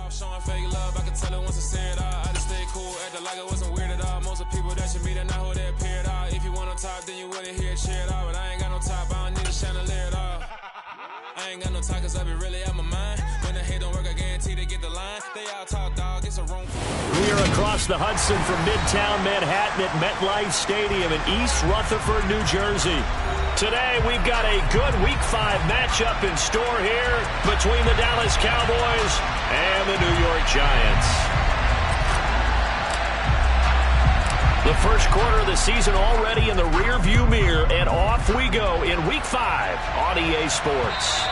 off, showing fake love. I can tell it once I say it all. I just stay cool, acting like it wasn't weird at all. Most of the people that you meet are not who they appear at all. If you want on top, then you wouldn't hear it cheer at all. But I ain't got no top, I don't need a chandelier at all. I ain't got no talk, cause I be really out my mind. When the hate don't work, I guarantee they get the line. They all talk, dog, it's a room. We are across the Hudson from Midtown Manhattan at MetLife Stadium in East Rutherford, New Jersey. Today, we've got a good Week 5 matchup in store here between the Dallas Cowboys and the New York Giants. The first quarter of the season already in the rearview mirror, and off we go in Week 5 on EA Sports.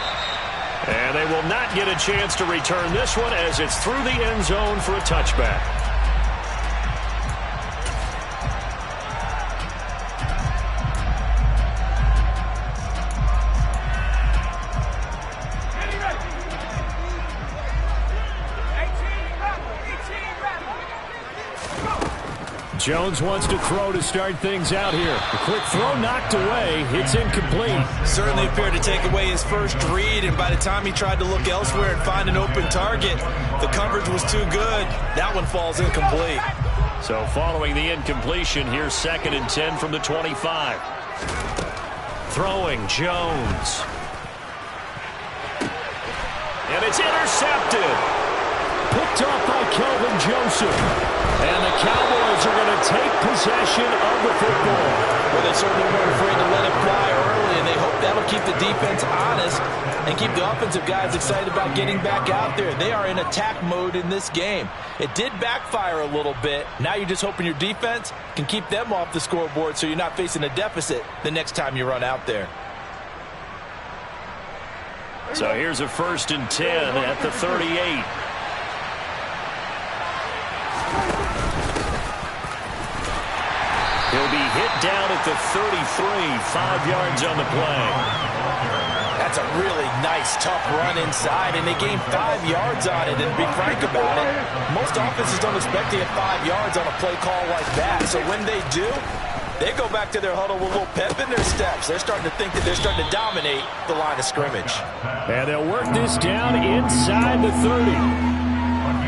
And they will not get a chance to return this one as it's through the end zone for a touchback. Jones wants to throw to start things out here. A quick throw knocked away. It's incomplete. Certainly appeared to take away his first read, and by the time he tried to look elsewhere and find an open target, the coverage was too good. That one falls incomplete. So following the incompletion, here's 2nd and 10 from the 25. Throwing Jones. And it's intercepted. Picked off by Kelvin Joseph. And the Cowboys are going to take possession of the football. Well, they certainly weren't afraid to let it fly early, and they hope that'll keep the defense honest and keep the offensive guys excited about getting back out there. They are in attack mode in this game. It did backfire a little bit. Now you're just hoping your defense can keep them off the scoreboard so you're not facing a deficit the next time you run out there. So here's a 1st and 10 at the 38. He'll be hit down at the 33, 5 yards on the play. That's a really nice, tough run inside, and they gained 5 yards on it. And to be frank about it, most offenses don't expect to get 5 yards on a play call like that. So when they do, they go back to their huddle with a little pep in their steps. They're starting to think that they're starting to dominate the line of scrimmage. And they'll work this down inside the 30.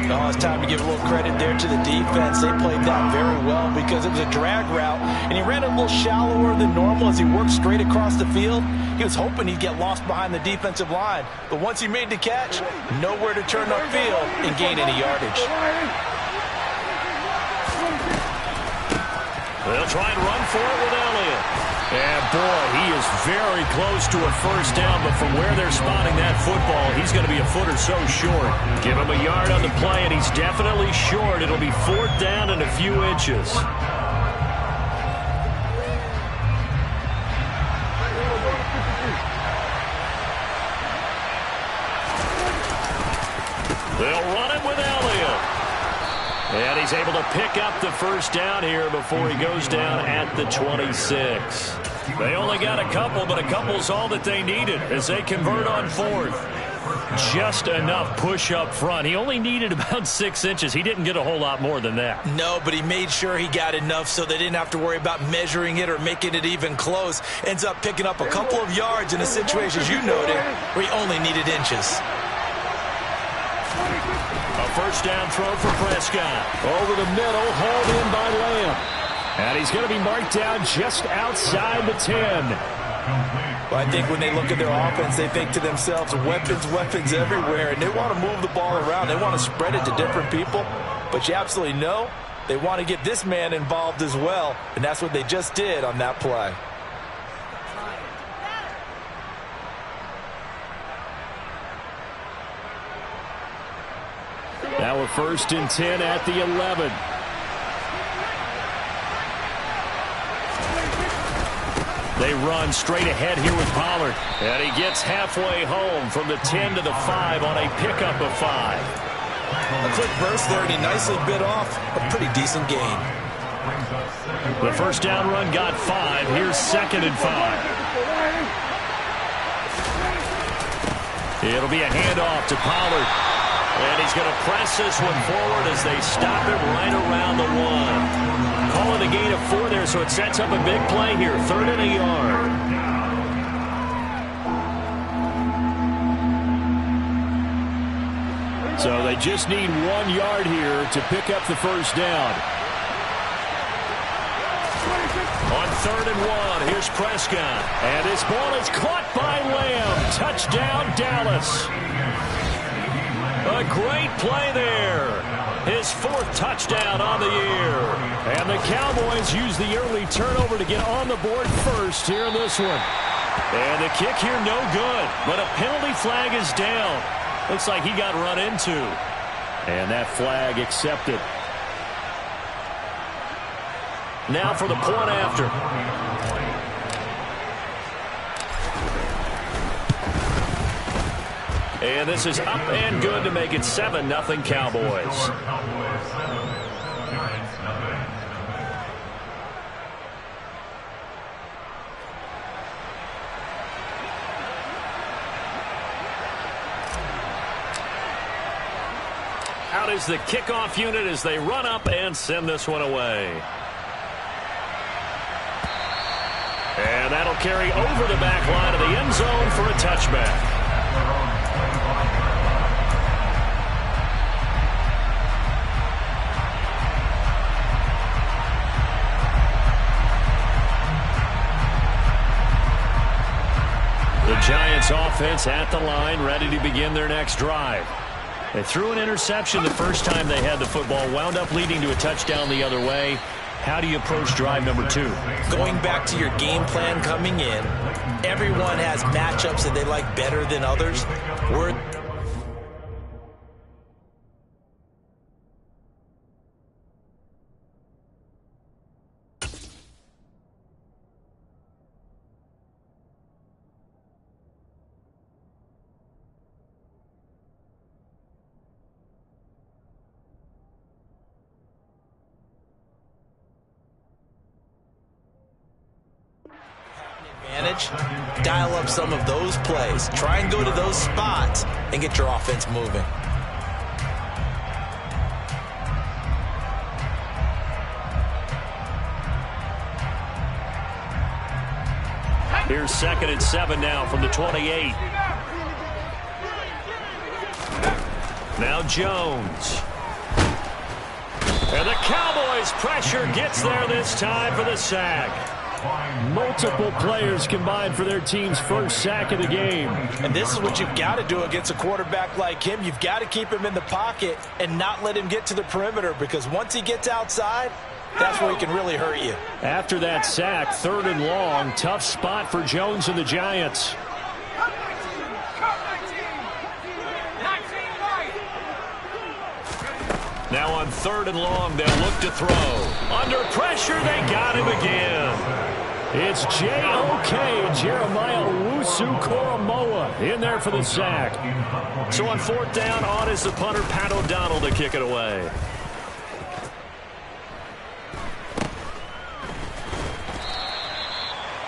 Oh, it's time to give a little credit there to the defense. They played that very well because it was a drag route, and he ran a little shallower than normal as he worked straight across the field. He was hoping he'd get lost behind the defensive line, but once he made the catch, nowhere to turn upfield and gain any yardage. They'll try and run for it with Elliott. And, boy, he is very close to a first down, but from where they're spotting that football, he's going to be a foot or so short. Give him a yard on the play, and he's definitely short. It'll be 4th down and a few inches. They'll run it with Elliott. And he's able to pick up the first down here before he goes down at the 26. They only got a couple, but a couple's all that they needed as they convert on 4th. Just enough push up front. He only needed about 6 inches. He didn't get a whole lot more than that. No, but he made sure he got enough so they didn't have to worry about measuring it or making it even close. Ends up picking up a couple of yards in a situation, as you noted, where he only needed inches. A first down throw for Prescott. Over the middle, hauled in by Lamb. And he's going to be marked down just outside the 10. Well, I think when they look at their offense, they think to themselves, weapons, weapons everywhere. And they want to move the ball around. They want to spread it to different people. But you absolutely know they want to get this man involved as well. And that's what they just did on that play. Now a 1st and 10 at the 11. They run straight ahead here with Pollard. And he gets halfway home from the 10 to the 5 on a pickup of 5. A quick burst there, and he nicely bit off a pretty decent gain. The first down run got 5. Here's 2nd and 5. It'll be a handoff to Pollard. And he's going to press this one forward as they stop it right around the 1. Call it a gain of 4 there, so it sets up a big play here. 3rd and a yard. So they just need 1 yard here to pick up the first down. On 3rd and 1, here's Prescott. And his ball is caught by Lamb. Touchdown, Dallas. A great play there. His 4th touchdown on the year. And the Cowboys use the early turnover to get on the board first here in this one. And the kick here no good. But a penalty flag is down. Looks like he got run into. And that flag accepted. Now for the point after. And this is up and good to make it 7-0 Cowboys. Out is the kickoff unit as they run up and send this one away. And that'll carry over the back line of the end zone for a touchback. The Giants offense at the line, ready to begin their next drive. They threw an interception the first time they had the football, wound up leading to a touchdown the other way. How do you approach drive number 2? Going back to your game plan coming in, everyone has matchups that they like better than others. Dial up some of those plays. Try and go to those spots and get your offense moving. Here's 2nd and 7 now from the 28. Now Jones. And the Cowboys' pressure gets there this time for the sack. Multiple players combined for their team's first sack of the game. And this is what you've got to do against a quarterback like him. You've got to keep him in the pocket and not let him get to the perimeter, because once he gets outside, that's where he can really hurt you. After that sack, 3rd and long, tough spot for Jones and the Giants. Now on 3rd and long, they'll look to throw. Under pressure, they got him again. It's J.O.K. Jeremiah Owusu-Koramoah in there for the sack. So on 4th down, on is the punter, Pat O'Donnell, to kick it away.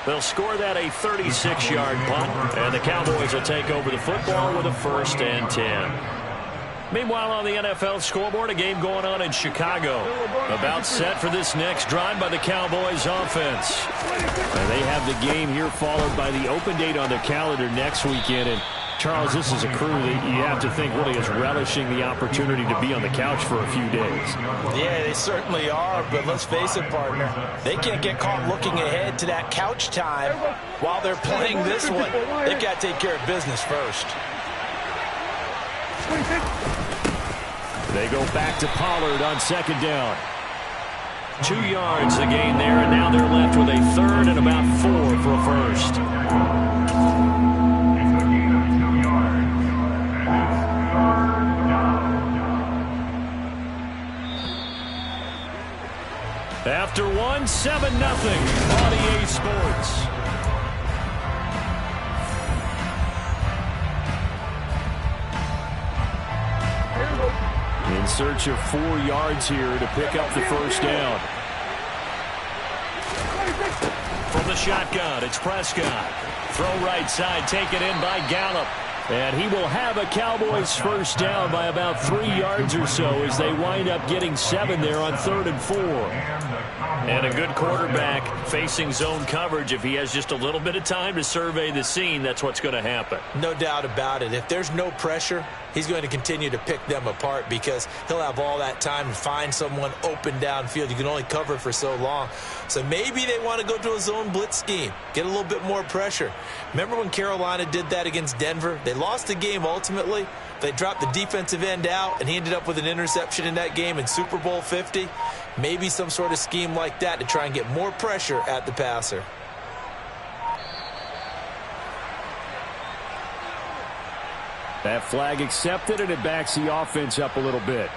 They'll score that a 36-yard punt, and the Cowboys will take over the football with a 1st and 10. Meanwhile, on the NFL scoreboard, a game going on in Chicago. About set for this next drive by the Cowboys offense. And they have the game here followed by the open date on their calendar next weekend. And Charles, this is a crew that you have to think really is relishing the opportunity to be on the couch for a few days. Yeah, they certainly are, but let's face it, partner. They can't get caught looking ahead to that couch time while they're playing this one. They've got to take care of business first. They go back to Pollard on 2nd down. 2 yards the gain there, and now they're left with a 3rd and about 4 for a first. After 1, 7-0 on EA Sports. In search of 4 yards here to pick up the first down. From the shotgun, it's Prescott. Throw right side, taken in by Gallup. And he will have a Cowboys first down by about 3 yards or so as they wind up getting 7 there on 3rd and 4. And a good quarterback facing zone coverage. If he has just a little bit of time to survey the scene, that's what's going to happen. No doubt about it. If there's no pressure, he's going to continue to pick them apart because he'll have all that time to find someone open downfield. You can only cover for so long. So maybe they want to go to a zone blitz scheme, get a little bit more pressure. Remember when Carolina did that against Denver? They lost the game ultimately. They dropped the defensive end out, and he ended up with an interception in that game in Super Bowl 50. Maybe some sort of scheme like that to try and get more pressure at the passer. That flag accepted, and it backs the offense up a little bit.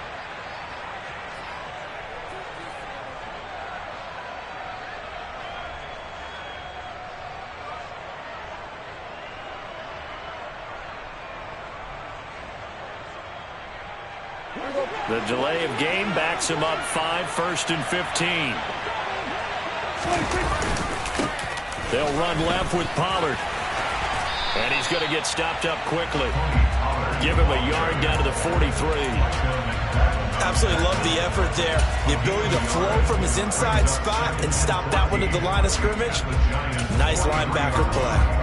The delay of game backs him up 5, 1st and 15. They'll run left with Pollard. And he's going to get stopped up quickly. Give him a yard down to the 43. Absolutely love the effort there. The ability to flow from his inside spot and stop that one at the line of scrimmage. Nice linebacker play.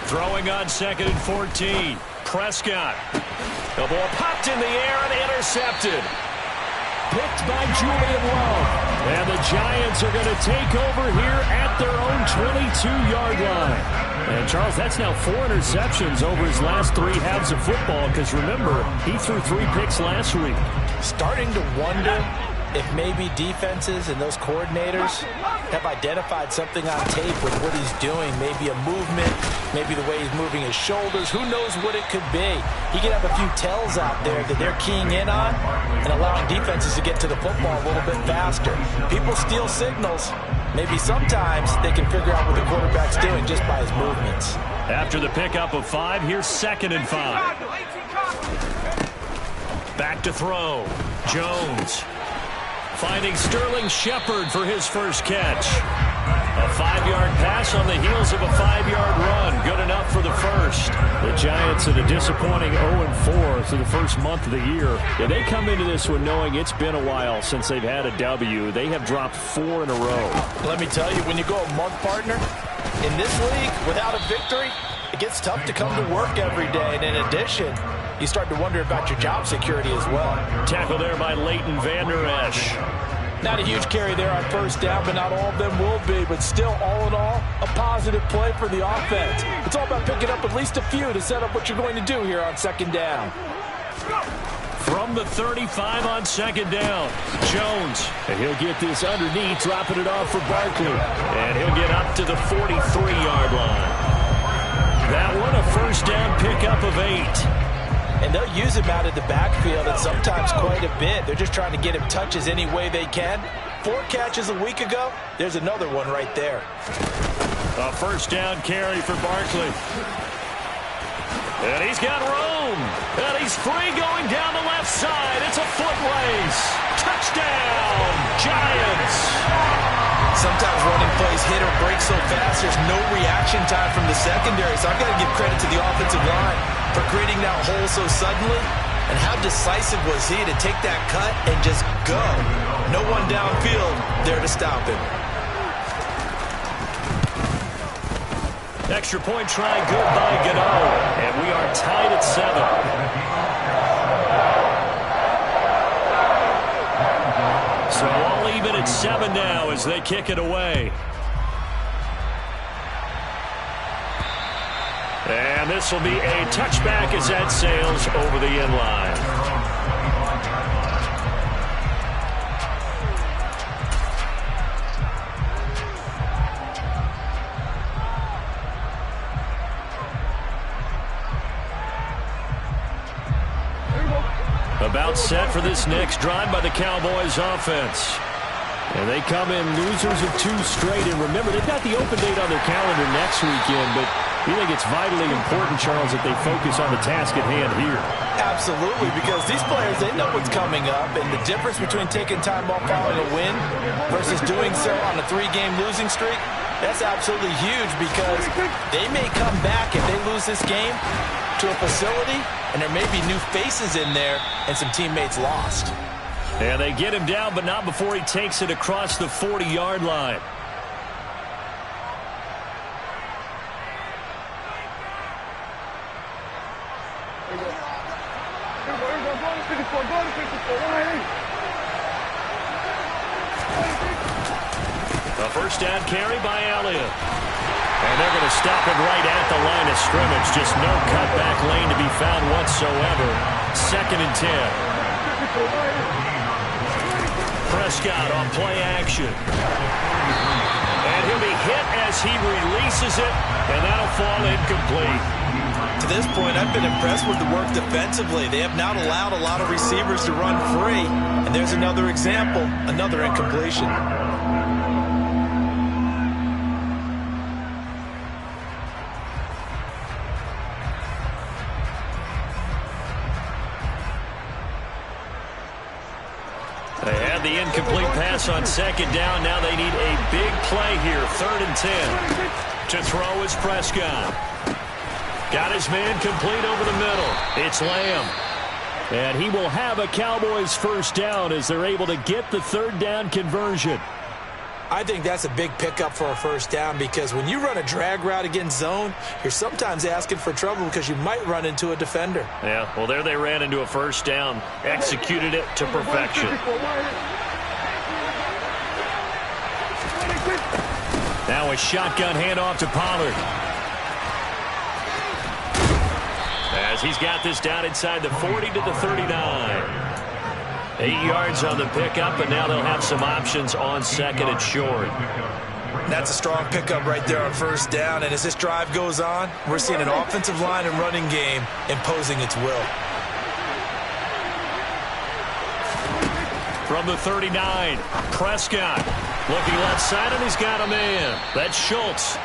Throwing on 2nd and 14. Prescott. The ball popped in the air and intercepted. Picked by Julian Love. And the Giants are going to take over here at their own 22-yard line. And, Charles, that's now 4 interceptions over his last 3 halves of football because, remember, he threw 3 picks last week. Starting to wonder if maybe defenses and those coordinators have identified something on tape with what he's doing. Maybe a movement, maybe the way he's moving his shoulders. Who knows what it could be? He could have a few tells out there that they're keying in on and allowing defenses to get to the football a little bit faster. People steal signals. Maybe sometimes they can figure out what the quarterback's doing just by his movements. After the pickup of 5, here's 2nd and 5. Back to throw. Jones. Finding Sterling Shepard for his first catch. A 5-yard pass on the heels of a 5-yard run. Good enough for the first. The Giants in a disappointing 0-4 through the first month of the year. Yeah, they come into this one knowing it's been a while since they've had a W. They have dropped 4 in a row. Let me tell you, when you go a month, partner, in this league, without a victory, it gets tough to come to work every day. And in addition, you start to wonder about your job security as well. Tackle there by Leighton Vander Esch. Not a huge carry there on first down, but not all of them will be. But still, all in all, a positive play for the offense. It's all about picking up at least a few to set up what you're going to do here on 2nd down. From the 35 on 2nd down, Jones. And he'll get this underneath, dropping it off for Barkley. And he'll get up to the 43-yard line. That one, a first down pickup of 8. And they'll use him out of the backfield and sometimes quite a bit. They're just trying to get him touches any way they can. 4 catches a week ago. There's another one right there. A first down carry for Barkley. And he's got room. And he's free going down the left side. It's a foot race. Touchdown, Giants. Sometimes running plays hit or break so fast, there's no reaction time from the secondary. So I've got to give credit to the offensive line for creating that hole so suddenly. And how decisive was he to take that cut and just go? No one downfield there to stop him. Extra point try good by Gano. And we are tied at 7. So all even at 7 now as they kick it away. And this will be a touchback as that sails over the end line. About set for this next drive by the Cowboys offense. And they come in losers of 2 straight. And remember, they've got the open date on their calendar next weekend, but we think it's vitally important, Charles, that they focus on the task at hand here. Absolutely, because these players, they know what's coming up, and the difference between taking time off following a win versus doing so on a 3-game losing streak, that's absolutely huge, because they may come back if they lose this game to a facility, and there may be new faces in there and some teammates lost. And they get him down, but not before he takes it across the 40-yard line. A first down carry by Elliott. And they're going to stop him right at the line of scrimmage. Just no cutback lane to be found whatsoever. 2nd and 10. Prescott on play action. And he'll be hit as he releases it, and that'll fall incomplete. To this point, I've been impressed with the work defensively. They have not allowed a lot of receivers to run free. And there's another example, another incompletion. They had the incomplete pass on 2nd down. Now they need a big play here. 3rd and 10. To throw is Prescott. Got his man complete over the middle. It's Lamb. And he will have a Cowboys first down as they're able to get the 3rd down conversion. I think that's a big pickup for a first down, because when you run a drag route against zone, you're sometimes asking for trouble because you might run into a defender. Yeah, well, there they ran into a first down, executed it to perfection. Now a shotgun handoff to Pollard. As he's got this down inside the 40 to the 39. 8 yards on the pickup, and now they'll have some options on 2nd and short. That's a strong pickup right there on first down, and as this drive goes on, we're seeing an offensive line and running game imposing its will. From the 39, Prescott looking left side, and he's got a man. That's Schultz.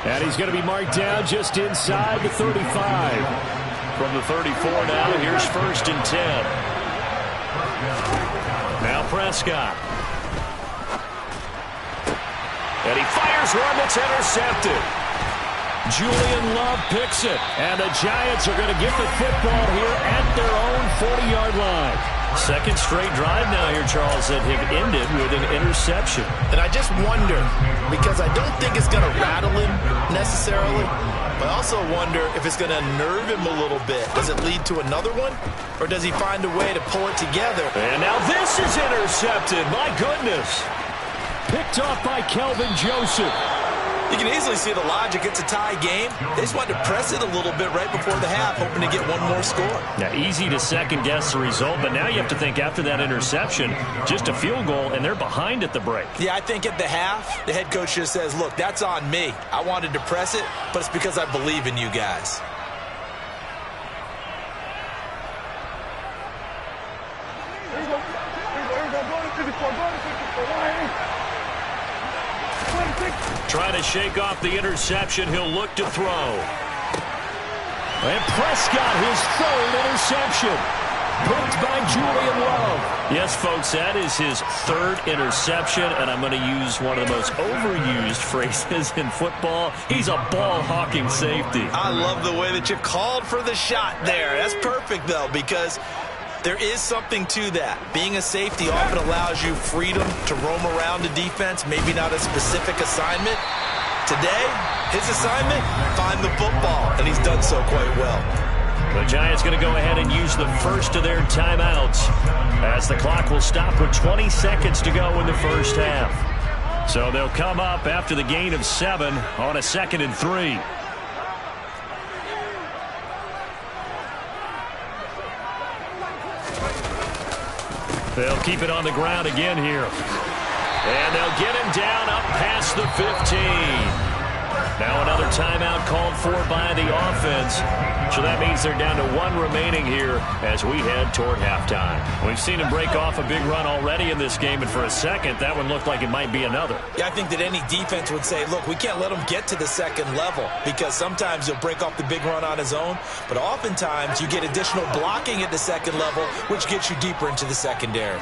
And he's going to be marked down just inside the 35. From the 34 now, here's 1st and 10. Now Prescott. And he fires one that's intercepted. Julian Love picks it. And the Giants are going to get the football here at their own 40-yard line. 2nd straight drive now here, Charles, that have ended with an interception. And I just wonder, because I don't think it's going to rattle him necessarily, but I also wonder if it's going to unnerve him a little bit. Does it lead to another one, or does he find a way to pull it together? And now this is intercepted. My goodness. Picked off by Kelvin Joseph. You can easily see the logic. It's a tie game. They just wanted to press it a little bit right before the half, hoping to get one more score. Now, easy to second-guess the result, but now you have to think after that interception, just a field goal, and they're behind at the break. Yeah, I think at the half, the head coach just says, look, that's on me. I wanted to press it, but it's because I believe in you guys. Trying to shake off the interception. He'll look to throw. And Prescott, his 3rd interception. Picked by Julian Love. Yes, folks, that is his 3rd interception, and I'm going to use one of the most overused phrases in football. He's a ball-hawking safety. I love the way that you called for the shot there. That's perfect, though, because there is something to that. Being a safety often allows you freedom to roam around the defense, maybe not a specific assignment. Today, his assignment, find the football, and he's done so quite well. The Giants going to go ahead and use the first of their timeouts as the clock will stop with 20 seconds to go in the first half. So they'll come up after the gain of 7 on a 2nd and 3. They'll keep it on the ground again here. And they'll get him down up past the 15. Now another timeout called for by the offense. So that means they're down to 1 remaining here as we head toward halftime. We've seen him break off a big run already in this game, and for a second, that one looked like it might be another. Yeah, I think that any defense would say, look, we can't let him get to the second level, because sometimes he'll break off the big run on his own, but oftentimes you get additional blocking at the second level, which gets you deeper into the secondary.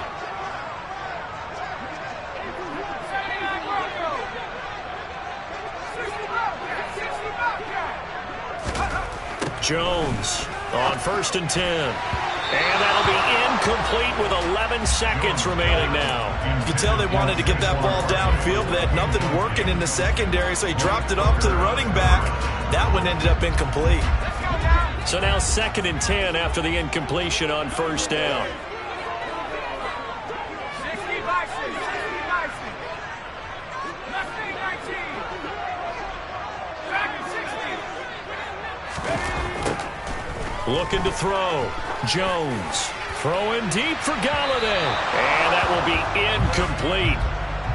Jones on 1st and 10. And that'll be incomplete with 11 seconds remaining now. You can tell they wanted to get that ball downfield, but they had nothing working in the secondary, so he dropped it off to the running back. That one ended up incomplete. So now 2nd and 10 after the incompletion on 1st down. Looking to throw. Jones throwing deep for Galladay. And that will be incomplete.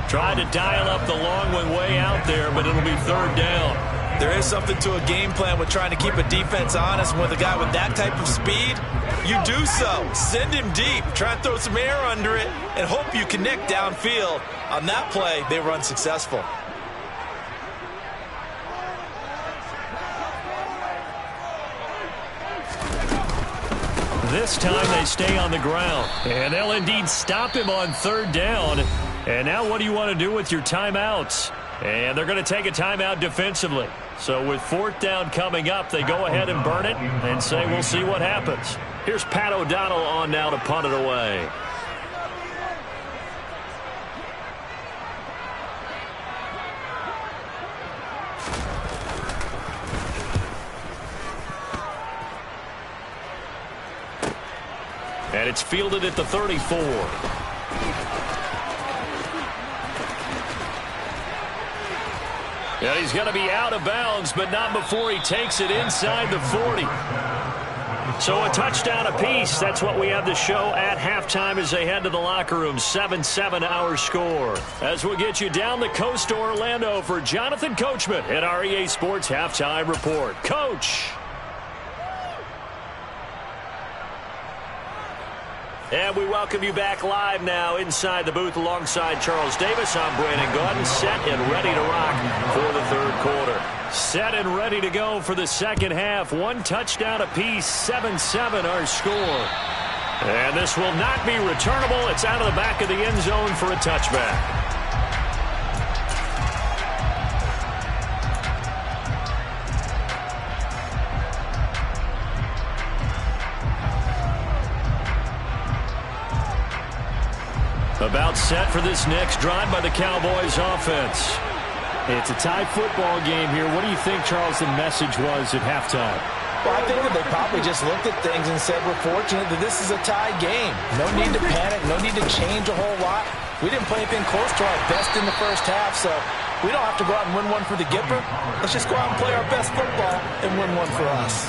Tried to dial up the long one way out there, but it'll be 3rd down. There is something to a game plan with trying to keep a defense honest. With a guy with that type of speed, you do so. Send him deep. Try and throw some air under it and hope you connect downfield. On that play, they were unsuccessful. This time they stay on the ground. And they'll indeed stop him on 3rd down. And now what do you want to do with your timeouts? And they're going to take a timeout defensively. So with 4th down coming up, they go ahead and burn it and say we'll see what happens. Here's Pat O'Donnell on now to punt it away. And it's fielded at the 34. And he's going to be out of bounds, but not before he takes it inside the 40. So a touchdown apiece. That's what we have to show at halftime as they head to the locker room. 7-7 our score. As we get you down the coast to Orlando for Jonathan Coachman at our EA Sports Halftime Report. Coach. And we welcome you back live now inside the booth alongside Charles Davis. I'm Brandon Gaudin, set and ready to rock for the 3rd quarter. Set and ready to go for the 2nd half. 1 touchdown apiece, 7-7 our score. And this will not be returnable. It's out of the back of the end zone for a touchback. About set for this next drive by the Cowboys offense. It's a tie football game here. What do you think, Charles, the message was at halftime? Well, I think that they probably just looked at things and said, we're fortunate that this is a tie game. No need to panic. No need to change a whole lot. We didn't play anything close to our best in the 1st half, so we don't have to go out and win one for the Gipper. Let's just go out and play our best football and win one for us.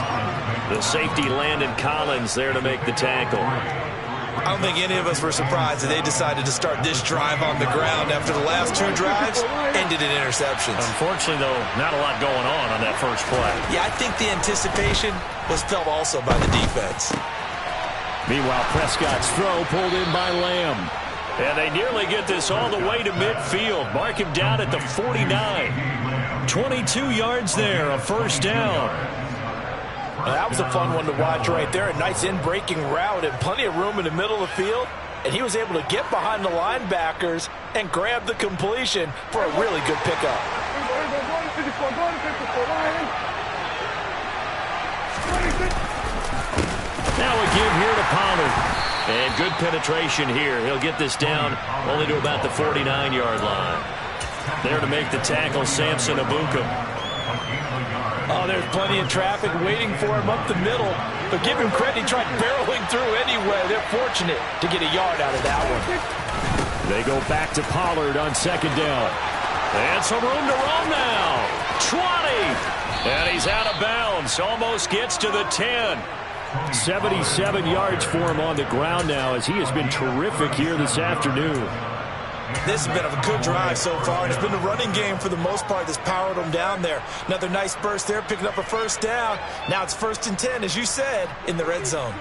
The safety Landon Collins there to make the tackle. I don't think any of us were surprised that they decided to start this drive on the ground after the last 2 drives ended in interceptions. Unfortunately, though, not a lot going on that first play. Yeah, I think the anticipation was felt also by the defense. Meanwhile, Prescott's throw pulled in by Lamb. And they nearly get this all the way to midfield. Mark him down at the 49. 22 yards there, a 1st down. That was a fun one to watch right there. A nice in-breaking route and plenty of room in the middle of the field. And he was able to get behind the linebackers and grab the completion for a really good pickup. Now a give here to Pollard. And good penetration here. He'll get this down only to about the 49-yard line. There to make the tackle, Samson Abuka. Oh, there's plenty of traffic waiting for him up the middle. But give him credit, he tried barreling through anyway. They're fortunate to get a yard out of that one. They go back to Pollard on 2nd down. And some room to roam now. 20. And he's out of bounds. Almost gets to the 10. 77 yards for him on the ground now as he has been terrific here this afternoon. This has been a good drive so far, and it's been the running game for the most part that's powered them down there. Another nice burst there, picking up a first down. Now it's 1st and 10, as you said, in the red zone.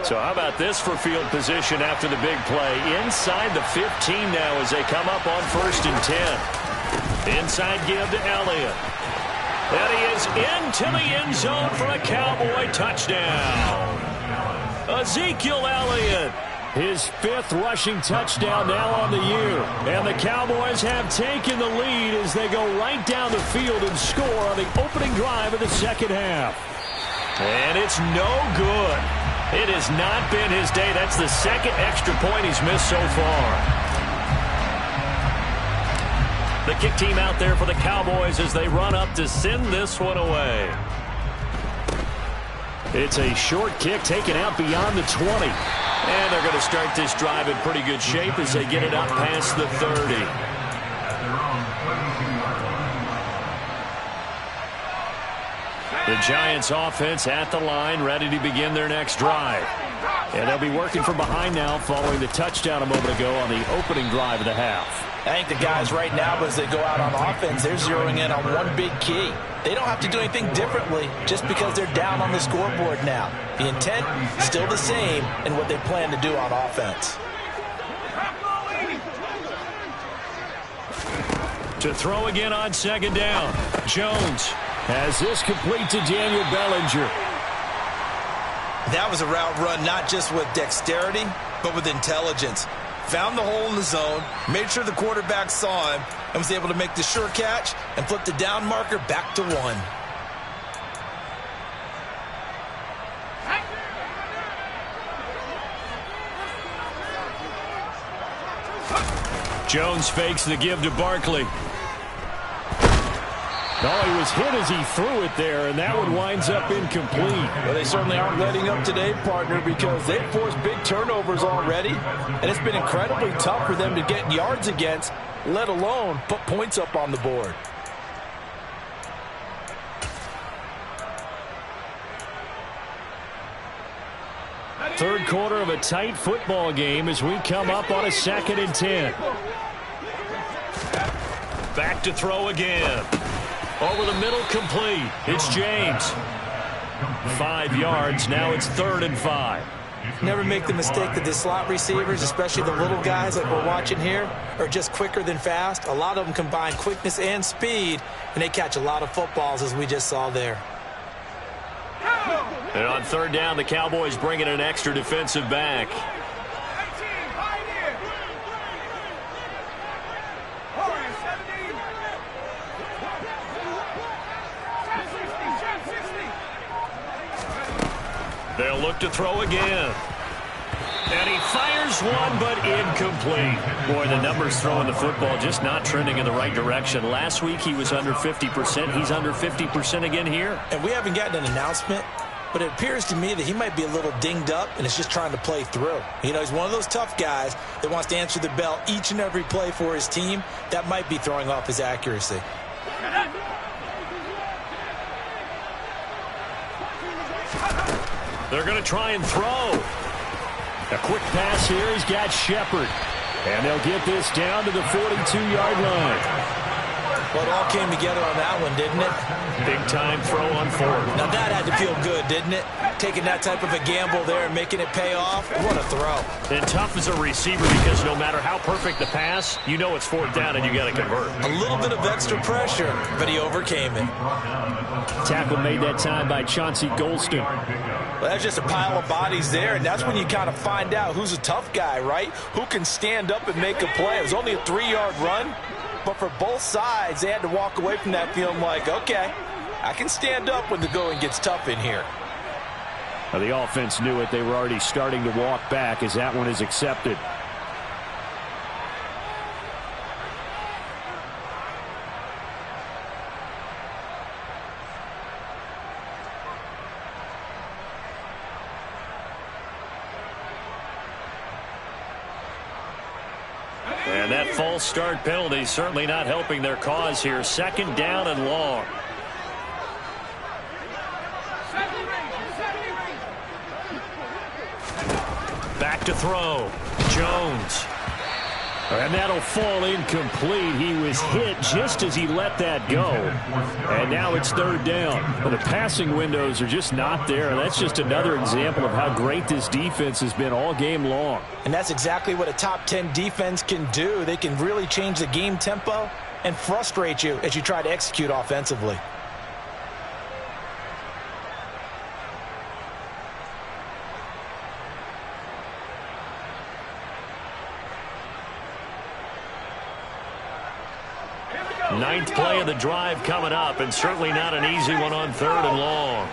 So how about this for field position after the big play? Inside the 15 now as they come up on 1st and 10. Inside give to Elliott. And he is into the end zone for a Cowboy touchdown. Ezekiel Elliott, his 5th rushing touchdown now on the year. And the Cowboys have taken the lead as they go right down the field and score on the opening drive of the second half. And it's no good. It has not been his day. That's the 2nd extra point he's missed so far. The kick team out there for the Cowboys as they run up to send this one away. It's a short kick taken out beyond the 20. And they're going to start this drive in pretty good shape as they get it up past the 30. The Giants offense at the line, ready to begin their next drive. And they'll be working from behind now following the touchdown a moment ago on the opening drive of the half. I think the guys right now, as they go out on offense, they're zeroing in on one big key. They don't have to do anything differently just because they're down on the scoreboard now. The intent still the same in what they plan to do on offense. To throw again on 2nd down. Jones has this complete to Daniel Bellinger. That was a route run not just with dexterity, but with intelligence. Found the hole in the zone, made sure the quarterback saw him, and was able to make the sure catch and flip the down marker back to 1. Jones fakes the give to Barkley. No, he was hit as he threw it there, and that one winds up incomplete. Well, they certainly aren't letting up today, partner, because they've forced big turnovers already, and it's been incredibly tough for them to get yards against, let alone put points up on the board. Third quarter of a tight football game as we come up on a 2nd and 10. Back to throw again. Over the middle, complete. It's James. 5 yards. Now it's 3rd and 5. Never make the mistake that the slot receivers, especially the little guys like we're watching here, are just quicker than fast. A lot of them combine quickness and speed, and they catch a lot of footballs, as we just saw there. And on 3rd down, the Cowboys bring in an extra defensive back. They'll look to throw again. And he fires one, but incomplete. Boy, the numbers throwing the football just not trending in the right direction. Last week he was under 50%. He's under 50% again here. And we haven't gotten an announcement, but it appears to me that he might be a little dinged up and is just trying to play through. You know, he's one of those tough guys that wants to answer the bell each and every play for his team. That might be throwing off his accuracy. They're going to try and throw. A quick pass here. He's got Shepard. And they'll get this down to the 42-yard line. Well, it all came together on that one, didn't it? Big-time throw on 4th. Now, that had to feel good, didn't it? Taking that type of a gamble there and making it pay off. What a throw. And tough as a receiver because no matter how perfect the pass, you know it's 4th down and you got to convert. A little bit of extra pressure, but he overcame it. Tackle made that time by Chauncey Golston. Well, that's just a pile of bodies there, and that's when you kind of find out who's a tough guy, right? Who can stand up and make a play. It was only a 3-yard run, but for both sides, they had to walk away from that feeling like, okay, I can stand up when the going gets tough in here. Well, the offense knew it. They were already starting to walk back as that one is accepted. And that false start penalty certainly not helping their cause here. 2nd down and long. Back to throw. Jones. And that'll fall incomplete. He was hit just as he let that go. And now it's third down. Well, the passing windows are just not there. That's just another example of how great this defense has been all game long. And that's exactly what a top 10 defense can do. They can really change the game tempo and frustrate you as you try to execute offensively. Ninth play of the drive coming up, and certainly not an easy one on third and long.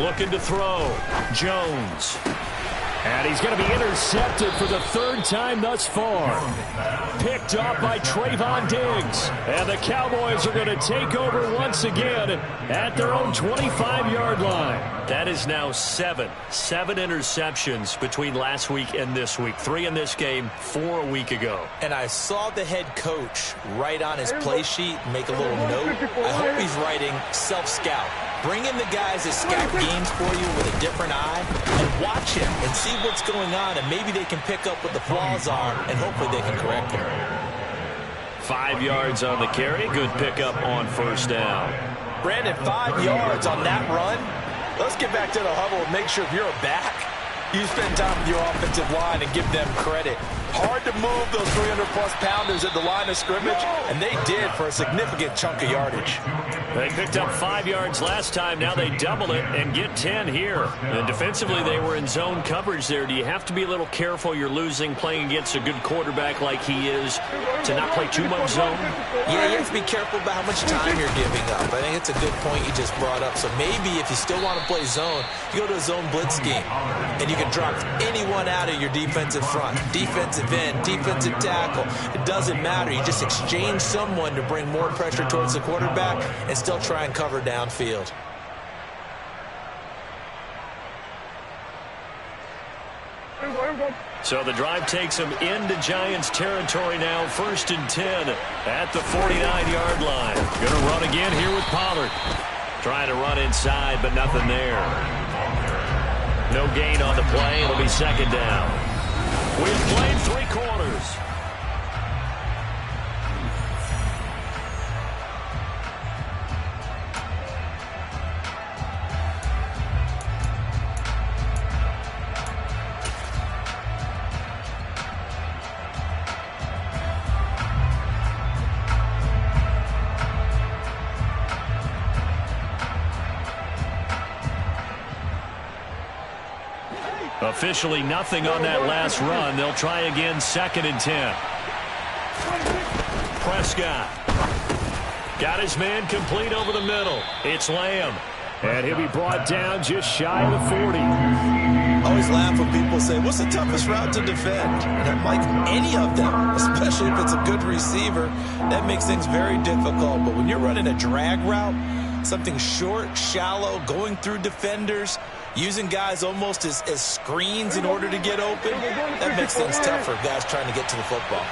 Looking to throw. Jones. And he's going to be intercepted for the third time thus far. Picked off by Trayvon Diggs. And the Cowboys are going to take over once again at their own 25-yard line. That is now seven interceptions between last week and this week. 3 in this game, 4 a week ago. And I saw the head coach write on his play sheet, make a little note. I hope he's writing self-scout. Bring in the guys that scout games for you with a different eye and watch him and see what's going on, and maybe they can pick up what the flaws are, and hopefully they can correct them. 5 yards on the carry. Good pickup on first down. Brandon, 5 yards on that run. Let's get back to the huddle and make sure if you're a back, you spend time with your offensive line and give them credit. Hard to move those 300-plus pounders at the line of scrimmage, and they did for a significant chunk of yardage. They picked up 5 yards last time. Now they double it and get 10 here. And defensively, they were in zone coverage there. Do you have to be a little careful? You're losing playing against a good quarterback like he is to not play too much zone? Yeah, you have to be careful about how much time you're giving up. I think it's a good point you just brought up. So maybe if you still want to play zone, you go to a zone blitz scheme, and you can drop anyone out of your defensive front, defensive end, defensive tackle. It doesn't matter. You just exchange someone to bring more pressure towards the quarterback and still try and cover downfield. So the drive takes them into Giants territory now. 1st and 10 at the 49-yard line. Going to run again here with Pollard. Trying to run inside, but nothing there. No gain on the play. It'll be 2nd down. We've played 3 quarters. Officially nothing on that last run. They'll try again, 2nd and 10. Prescott. Got his man complete over the middle. It's Lamb. And he'll be brought down just shy of the 40. I always laugh when people say, what's the toughest route to defend? And I'm like, any of them, especially if it's a good receiver. That makes things very difficult. But when you're running a drag route, something short, shallow, going through defenders, using guys almost as screens in order to get open, that makes things tough for guys trying to get to the football.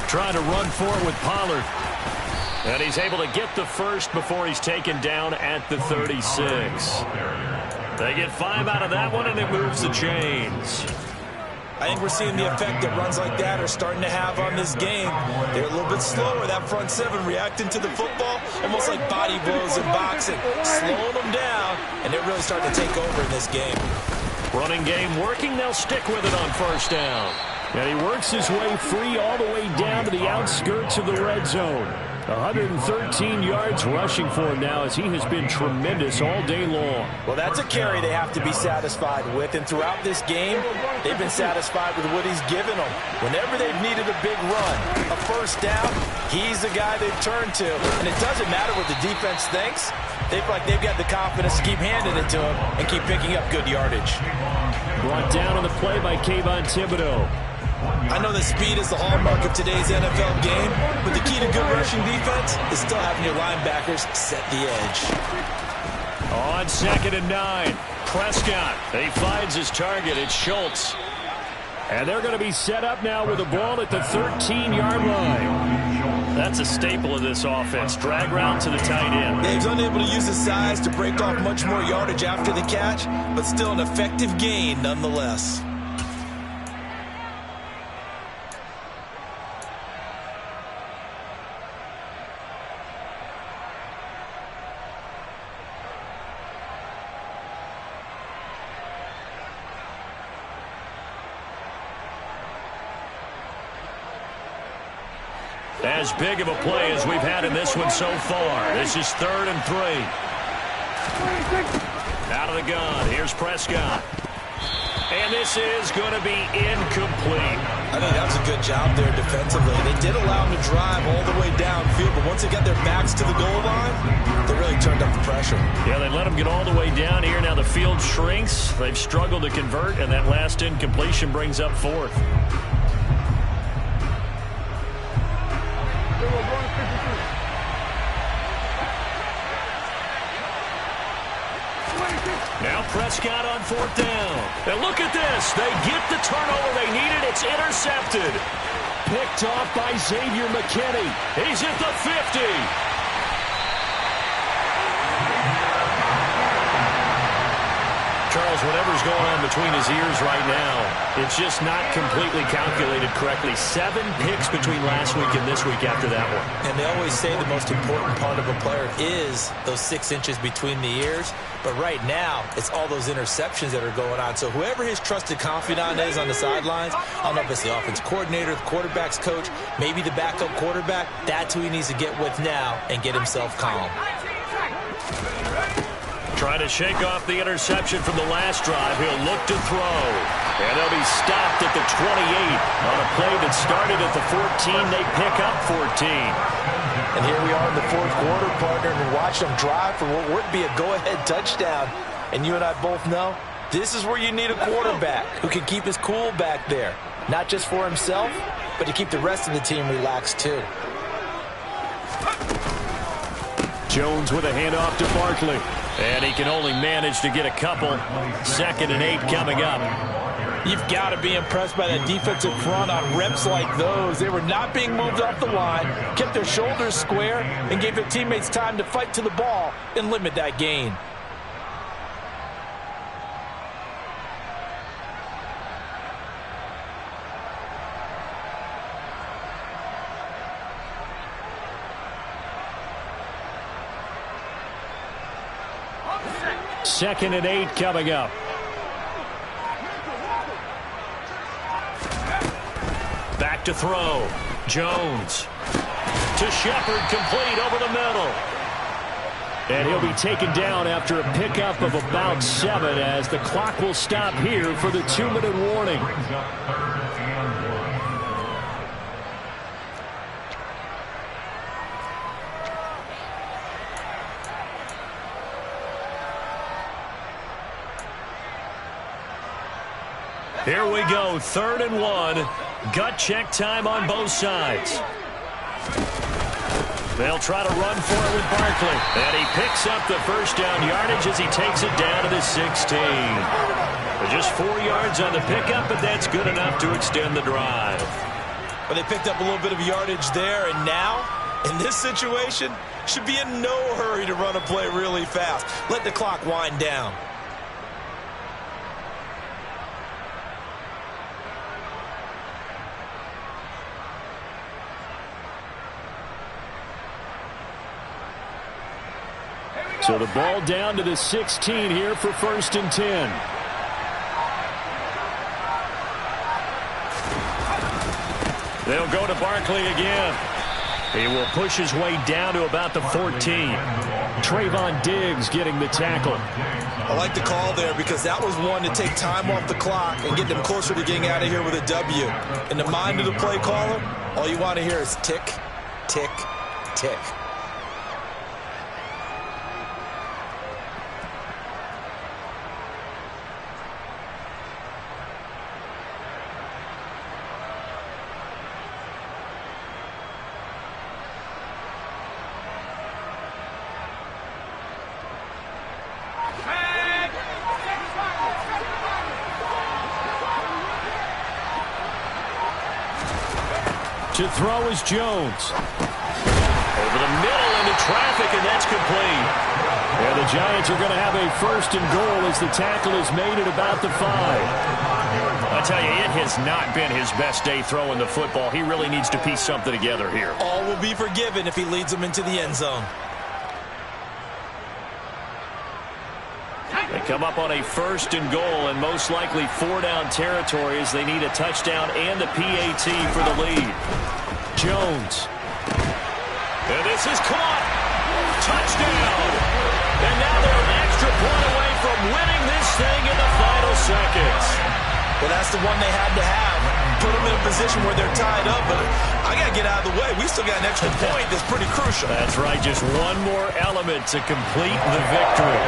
Trying to run for it with Pollard. And he's able to get the first before he's taken down at the 36. They get 5 out of that one, and it moves the chains. I think we're seeing the effect that runs like that are starting to have on this game. They're a little bit slower, that front 7 reacting to the football, almost like body blows in boxing, slowing them down, and they're really starting to take over in this game. Running game working, they'll stick with it on 1st down. And he works his way free all the way down to the outskirts of the red zone. 113 yards rushing for him now as he has been tremendous all day long. Well, that's a carry they have to be satisfied with, and throughout this game, they've been satisfied with what he's given them. Whenever they've needed a big run, a 1st down, he's the guy they've turned to. And it doesn't matter what the defense thinks. They feel like they've got the confidence to keep handing it to him and keep picking up good yardage. Brought down on the play by Kayvon Thibodeau. I know that speed is the hallmark of today's NFL game, but the key to good rushing defense is still having your linebackers set the edge. On 2nd and 9, Prescott. He finds his target. It's Schultz. And they're going to be set up now with the ball at the 13-yard line. That's a staple of this offense. Drag route to the tight end. Yeah, he's unable to use his size to break off much more yardage after the catch, but still an effective gain nonetheless. As big of a play as we've had in this one so far. This is 3rd and 3. Out of the gun. Here's Prescott. And this is going to be incomplete. I think that was a good job there defensively. They did allow him to drive all the way downfield, but once they got their backs to the goal line, they really turned up the pressure. Yeah, they let him get all the way down here. Now the field shrinks. They've struggled to convert, and that last incompletion brings up 4th. Now Prescott on 4th down. And look at this. They get the turnover they needed. It's intercepted. Picked off by Xavier McKinney. He's at the 50. Charles, whatever's going on between his ears right now, it's just not completely calculated correctly. 7 picks between last week and this week after that one. And they always say the most important part of a player is those 6 inches between the ears. But right now, it's all those interceptions that are going on. So whoever his trusted confidant is on the sidelines, I don't know if it's the offense coordinator, the quarterback's coach, maybe the backup quarterback, that's who he needs to get with now and get himself calm. Trying to shake off the interception from the last drive. He'll look to throw. And they'll be stopped at the 28 on a play that started at the 14. They pick up 14. And here we are in the 4th quarter, partner, and we're watching them drive for what would be a go-ahead touchdown. And you and I both know this is where you need a quarterback who can keep his cool back there. Not just for himself, but to keep the rest of the team relaxed too. Jones with a handoff to Barkley. And he can only manage to get a couple. 2nd and 8 coming up. You've got to be impressed by that defensive front on reps like those. They were not being moved off the line, kept their shoulders square, and gave their teammates time to fight to the ball and limit that gain. Second and 8 coming up. Back to throw. Jones. To Shepard, complete over the middle. And he'll be taken down after a pickup of about 7 as the clock will stop here for the 2-minute warning. Here we go, 3rd and 1. Gut check time on both sides. They'll try to run for it with Barkley. And he picks up the first down yardage as he takes it down to the 16. Just 4 yards on the pickup, but that's good enough to extend the drive. But they picked up a little bit of yardage there, and now, in this situation, should be in no hurry to run a play really fast. Let the clock wind down. So the ball down to the 16 here for 1st and 10. They'll go to Barkley again. He will push his way down to about the 14. Trayvon Diggs getting the tackle. I like the call there because that was one to take time off the clock and get them closer to getting out of here with a W. In the mind of the play caller, all you want to hear is tick, tick, tick. To throw is Jones. over the middle into traffic, and that's complete. And the Giants are going to have a 1st and goal as the tackle is made at about the 5. I tell you, it has not been his best day throwing the football. He really needs to piece something together here. All will be forgiven if he leads them into the end zone. They come up on a 1st and goal and most likely 4-down territory as they need a touchdown and a PAT for the lead. Jones. And this is caught. Touchdown. And now they're an extra point away from winning this thing in the final seconds. Well, that's the one they had to have. Put them in a position where they're tied up, but I got to get out of the way. We still got an extra point that's pretty crucial. That's right, just one more element to complete the victory.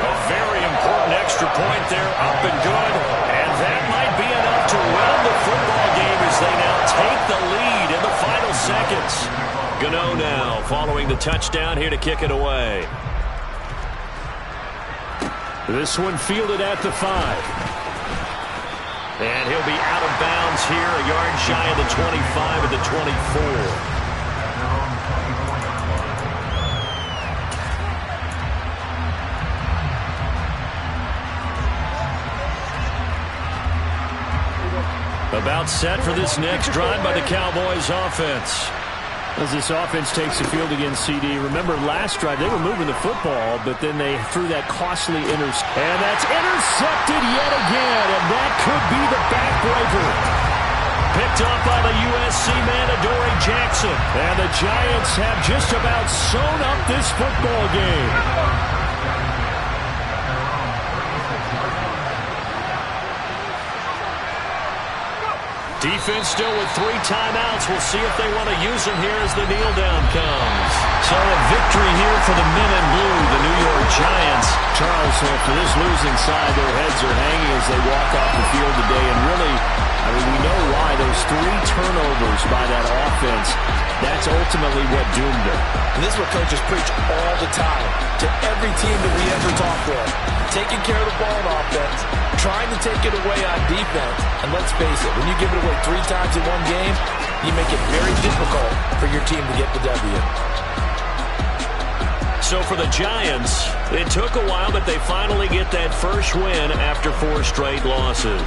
A very important extra point there, up and good, and that might be enough to win the football game as they now take the lead in the final seconds. Gano now following the touchdown here to kick it away. This one fielded at the 5. And he'll be out of bounds here, a yard shy of the 25 at the 24. About set for this next drive by the Cowboys offense. As this offense takes the field against CD, remember last drive they were moving the football, but then they threw that costly interception. And that's intercepted yet again, and that could be the backbreaker. Picked up by the USC man, Adoree Jackson. And the Giants have just about sewn up this football game. Defense still with 3 timeouts. We'll see if they want to use them here as the kneel down comes. So a victory here for the men in blue, the New York Giants. Charles, for this losing side, their heads are hanging as they walk off the field today. And really, I mean, we know why. Those 3 turnovers by that offense, that's ultimately what doomed them. And this is what coaches preach all the time to every team that we ever talk with. Taking care of the ball on offense, trying to take it away on defense. And let's face it, when you give it away 3 times in one game, you make it very difficult for your team to get the W. So for the Giants, it took a while, but they finally get that first win after 4 straight losses.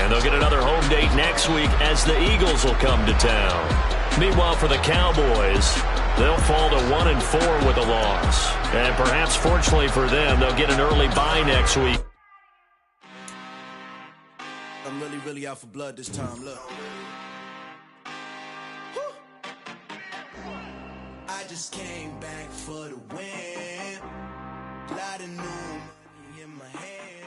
And they'll get another home date next week as the Eagles will come to town. Meanwhile, for the Cowboys, they'll fall to 1-4 with a loss. And perhaps fortunately for them, they'll get an early bye next week. I'm really out for blood this time, look. I just came back for the win. Lot of new money in my hand.